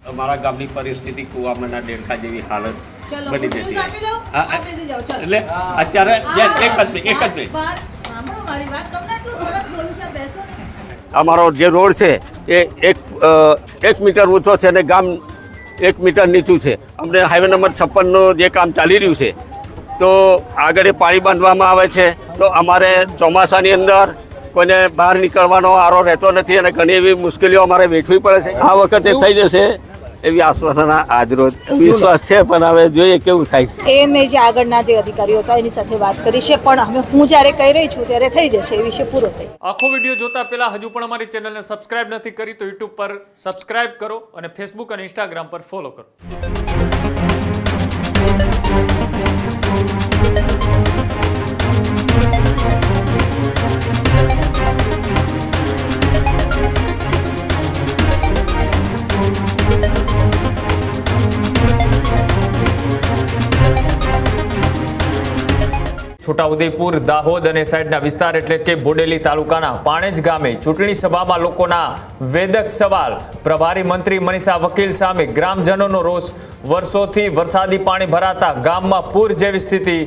અમારા ગામની પરિસ્થિતિ કુવામાંના દેડકા જેવી હાલત ચલો બની હું જતી. આપી દઉં હા, બેસી જાઓ ચલો એટલે અત્યારે એક જ મિનિટ સાંભળો મારી વાત તમને આટલું સરસ બોલું છે બેસો ને અમારો જે રોડ છે એ એક મીટર ઊંચો છે અને ગામ 1 મીટર નીચું છે. અમને હાઈવે નંબર 56નું જે કામ ચાલી રહ્યું છે તો આગળ એ પાણી બાંધવામાં આવે છે તો અમારે ચોમાસાની અંદર કોઈને બહાર નીકળવાનો આરો રહેતો નથી અને ઘણી એવી મુશ્કેલીઓ અમારે વેઠવી પડે છે. આ વખતે થઈ જશે એવી આશ્વાસન આજરોજ વિશ્વાસ છે, પણ હવે જોઈએ કેવું થાય છે. એ મેં જે આગળના જે અધિકારીઓ હતા એની સાથે વાત કરી છે, પણ હવે હું જ્યારે કહી રહી છું ત્યારે થઈ જશે એ વિશે પૂરો થઈ. આખો વિડીયો જોતા પહેલા હજુ પણ અમારી ચેનલને સબસ્ક્રાઇબ નથી કરી તો યુટ્યુબ પર સબસ્ક્રાઇબ કરો અને ફેસબુક અને ઇન્સ્ટાગ્રામ પર ફોલો કરો. છોટાઉદેપુર, દાહોદ અને સાઈડના વિસ્તાર એટલે કે બોડેલી તાલુકાના પાણેજ ગામે ચૂંટણી સભામાં લોકોના વેદક સવાલ. પ્રભારી મંત્રી મનીષા વકીલ સામે ગ્રામજનોનો રોષ. વર્ષોથી વરસાદી પાણી ભરાતા ગામમાં પૂર જેવી સ્થિતિ.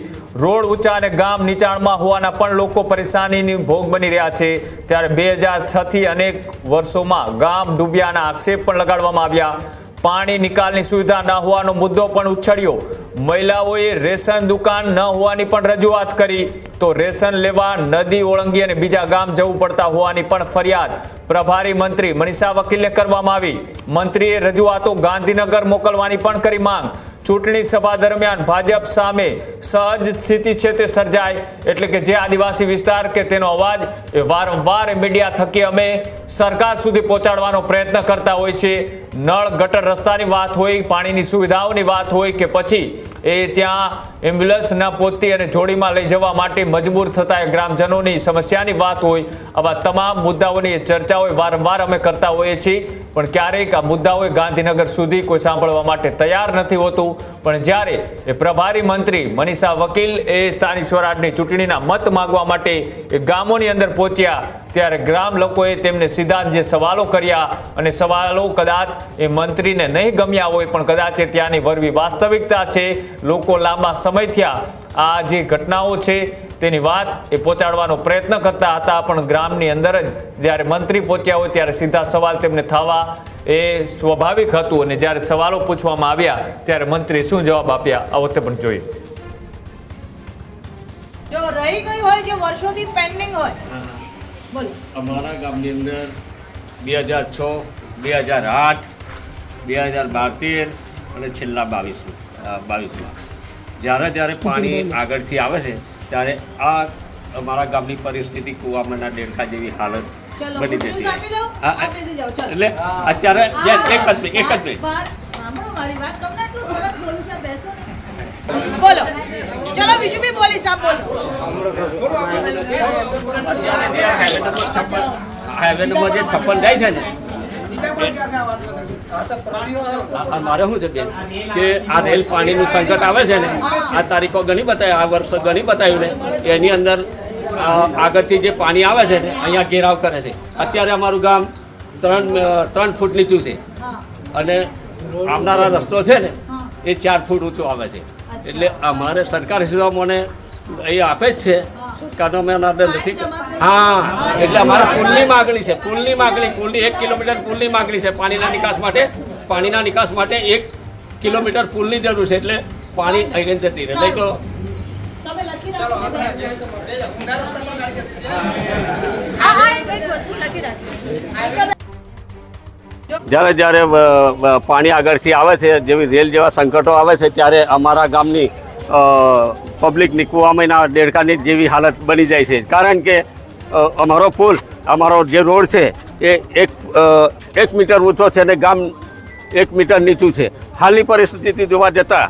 રોડ ઊંચા અને ગામ નીચાણમાં હોવાના પણ લોકો પરેશાનીની ભોગ બની રહ્યા છે. ત્યારે 2006થી અનેક વર્ષોમાં ગામ ડૂબ્યાના આક્ષેપ પણ લગાડવામાં આવ્યા. પાણી નિકાલની સુવિધા ન હોવાનો મુદ્દો પણ ઉછળ્યો. મહિલાઓએ રેશન દુકાન ન હોવાની પણ રજૂઆત કરી તો રેશન લેવા નદી ઓળંગી અને બીજા ગામ જવું પડતા હોવાની પણ ફરિયાદ પ્રભારી મંત્રી મનીષા વકીલને કરવામાં આવી. મંત્રીએ રજૂઆતો ગાંધીનગર મોકલવાની પણ કરી માંગ. ચૂંટણી સભા દરમિયાન ભાજપ સામે સહજ સ્થિતિ છે તે સર્જાય એટલે કે જે આદિવાસી વિસ્તાર કે તેનો અવાજ એ વારંવાર મીડિયા થકી અમે સરકાર સુધી પહોંચાડવાનો પ્રયત્ન કરતા હોય છે. નળ ગટર રસ્તાની વાત હોય, પાણીની સુવિધાઓની વાત હોય કે પછી એ ત્યાં એમ્બ્યુલન્સ ન પહોંચતી અને જોડીમાં લઈ જવા માટે મજબૂર થતા ગ્રામજનોની સમસ્યાની વાત હોય, આવા તમામ મુદ્દાઓની ચર્ચાઓ વારંવાર અમે કરતા હોઈએ છીએ. પણ ક્યારેક આ મુદ્દાઓ ગાંધીનગર સુધી કોઈ સાંભળવા માટે તૈયાર નથી હોતું. પણ જ્યારે એ પ્રભારી મંત્રી મનીષા વકીલ એ સ્થાનિક સ્વરાજની ચૂંટણીના મત માંગવા માટે એ ગામોની અંદર પહોંચ્યા ત્યારે ગ્રામ લોકોએ તેમને સીધા જે સવાલો કર્યા અને સવાલો કદાચ એ મંત્રીને નહીં ગમ્યા હોય પણ કદાચ એ ત્યાંની વરવી વાસ્તવિકતા છે. લોકો લાંબા સમયથી આ જે ઘટનાઓ છે તેની વાત એ પહોંચાડવાનો પ્રયત્ન કરતા હતા, પણ ગ્રામની અંદર જ જ્યારે મંત્રી પહોંચ્યા હોય ત્યારે સીધા સવાલ તેમને થવા એ સ્વાભાવિક હતું. અને જ્યારે સવાલો પૂછવામાં આવ્યા ત્યારે મંત્રીએ શું જવાબ આપ્યા આ વખતે પણ જોઈએ. જો રહી ગઈ હોય જે વર્ષોથી પેન્ડિંગ હોય બોલો. અમારા ગામની અંદર 2006, 2008, 2012 અને છેલ્લા 22માં જ્યારે પાણી આગળથી આવે છે ત્યારે આ અમારા ગામની પરિસ્થિતિ કુવામાંના દેડકા જેવી હાલત ચલો બની હું જતી. આપી દઉં બેસી જાઓ ચલો એટલે અત્યારે એક જ મિનિટ સાંભળો મારી વાત તમને આટલું સરસ બોલું છે બેસો ને બોલો. ચલો બીજું બી બોલીશ આપ બોલો. હાઈવે નંબર જે 56 જાય છે ને મારે શું છે બેન કે આ રેલ પાણીનું સંકટ આવે છે ને આ તારીખો ઘણી બતાવી, આ વર્ષ ઘણી બતાવ્યું ને એની અંદર આગળથી જે પાણી આવે છે ને અહીંયા ઘેરાવ કરે છે. અત્યારે અમારું ગામ 3 ફૂટ નીચું છે અને આવનારા રસ્તો છે ને એ 4 ફૂટ ઊંચો આવે છે. એટલે અમારે સરકાર સીધા મને એ આપે જ છે, સરકારનો મેં આદર નથી. હા, એટલે અમારે પુલની માગણી છે, પુલની 1 કિલોમીટર પુલની માગણી છે. પાણીના નિકાસ માટે 1 કિલોમીટર પુલની જરૂર છે. એટલે પાણી અહીં જતી રહે નહીં તો તમે લખી રાખો એક વસ્તુ લખી રાખો. જ્યારે પાણી આગળથી આવે છે, જેવી રેલ જેવા સંકટો આવે છે ત્યારે અમારા ગામની પબ્લિકની કુવામાંના દેડકાની જેવી હાલત બની જાય છે. કારણ કે અમારો જે રોડ છે એ 1 મીટર ઊંચો છે અને ગામ 1 મીટર નીચું છે. હાલની પરિસ્થિતિ જોવા જતાં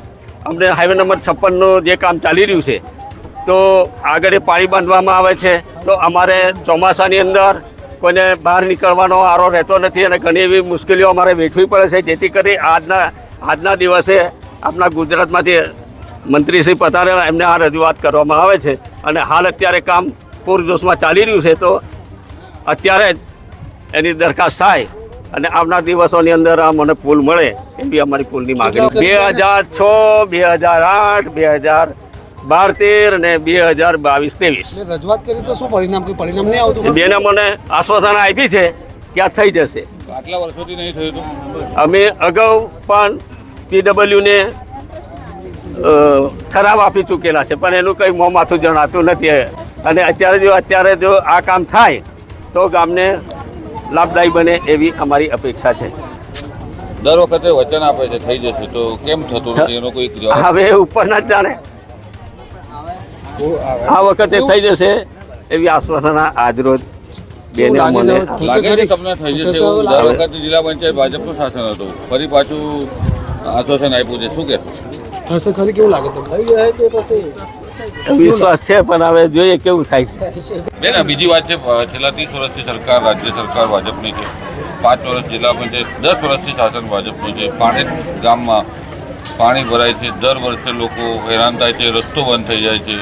અમને હાઈવે નંબર 56નું જે કામ ચાલી રહ્યું છે તો આગળ એ પાણી બાંધવામાં આવે છે તો અમારે ચોમાસાની અંદર કોઈને બહાર નીકળવાનો આરો રહેતો નથી અને ઘણી એવી મુશ્કેલીઓ અમારે વેઠવી પડે છે. જેથી કરી આજના દિવસે આપણા ગુજરાતમાંથી મંત્રી શ્રી પધારેલા એમને આ રજૂઆત કરવામાં આવે છે અને હાલ અત્યારે કામ પૂરજોશમાં ચાલી રહ્યું છે તો અત્યારે જ એની દરખાસ્ત થાય અને આવનાર દિવસોની અંદર આ મને પુલ મળે એવી અમારી પુલની માગણી 2006 2008 2012-13 અને 2022-23 રજૂઆત કરી તો શું પરિણામ નહીં આવતું? બેને મને આશ્વાસન આપી છે કે આ થઈ જશે. આટલા વર્ષોથી નહીં થયું હતું. અમે અગાઉ પણ PWને ઠરાવ આપી ચૂકેલા છે પણ એનું કંઈ મોં માથું જણાતું નથી અને અત્યારે જો આ કામ થાય તો ગામને લાભદાયી બને એવી અમારી અપેક્ષા છે. દર વખતે વચન આપે છે થઈ જશે તો કેમ થતું નથી એનો કોઈ જવાબ? હવે ઉપરના જ જાણે આ વખતે થઈ જશે એવી આશ્વાસન આજરોજ બેને મને લાગે છે તમને થઈ જશે એવું? દર વખતે જિલ્લા પંચાયત ભાજપનું શાસન હતું, ફરી પાછું આશ્વાસન આપ્યું છે, શું કહેશો? થશે ખરી? કેવું લાગે તમને? વિશ્વાસ છે પણ હવે જોઈએ કેવું થાય છે. બેન બીજી વાત છે, છેલ્લા 30 વર્ષથી સરકાર, રાજ્ય સરકાર ભાજપની છે, 5 વર્ષ જિલ્લા પંચાયત, 10 વર્ષથી શાસન ભાજપનું છે. પાણી ગામમાં પાણી ભરાય છે, દર વર્ષે લોકો હેરાન થાય છે, રસ્તો બંધ થઈ જાય છે,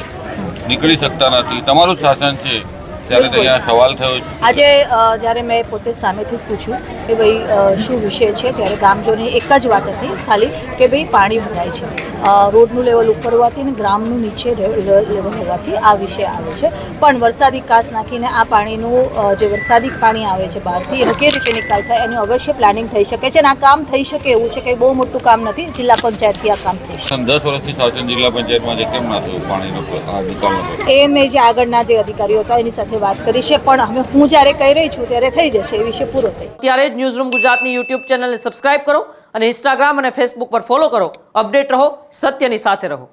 નીકળી શકતા નથી. તમારું શાસન છે ત્યારે અહીંયા સવાલ થયો છે. આજે જ્યારે મેં પોતે સામેથી પૂછ્યું કે ભાઈ શું વિષય છે, ત્યારે ગામજનોની એક જ વાત હતી ખાલી કે ભાઈ પાણી ભરાય છે, રોડનું લેવલ ઉપર હોવાથી અને ગ્રામનું નીચે લેવલ હોવાથી આ વિષય આવે છે. પણ વરસાદી કાસ નાખીને આ પાણીનું જે વરસાદી પાણી આવે છે બહારથી એનો કેવી રીતે નિકાલ થાય એનું અવશ્ય પ્લાનિંગ થઈ શકે છે અને આ કામ થઈ શકે એવું છે કે બહુ મોટું કામ નથી, જિલ્લા પંચાયતથી આ કામ થઈ શકે. 10 વર્ષથી શાસન જિલ્લા પંચાયતમાં છે, કેમ ના થયું પાણીનો નિકાલનો? એ મેં જે આગળના જે અધિકારીઓ હતા એની સાથે વાત કરી છે પણ હું જ્યારે કહી રહી છું ત્યારે થઈ જશે એ વિષય પૂરો થઈ. ત્યારે જ ન્યૂઝરૂમ ગુજરાતની યુટ્યુબ ચેનલને સબસ્ક્રાઇબ કરો અને ઇન્સ્ટાગ્રામ અને ફેસબુક પર ફોલો કરો. અપડેટ રહો, સત્યની સાથે રહો.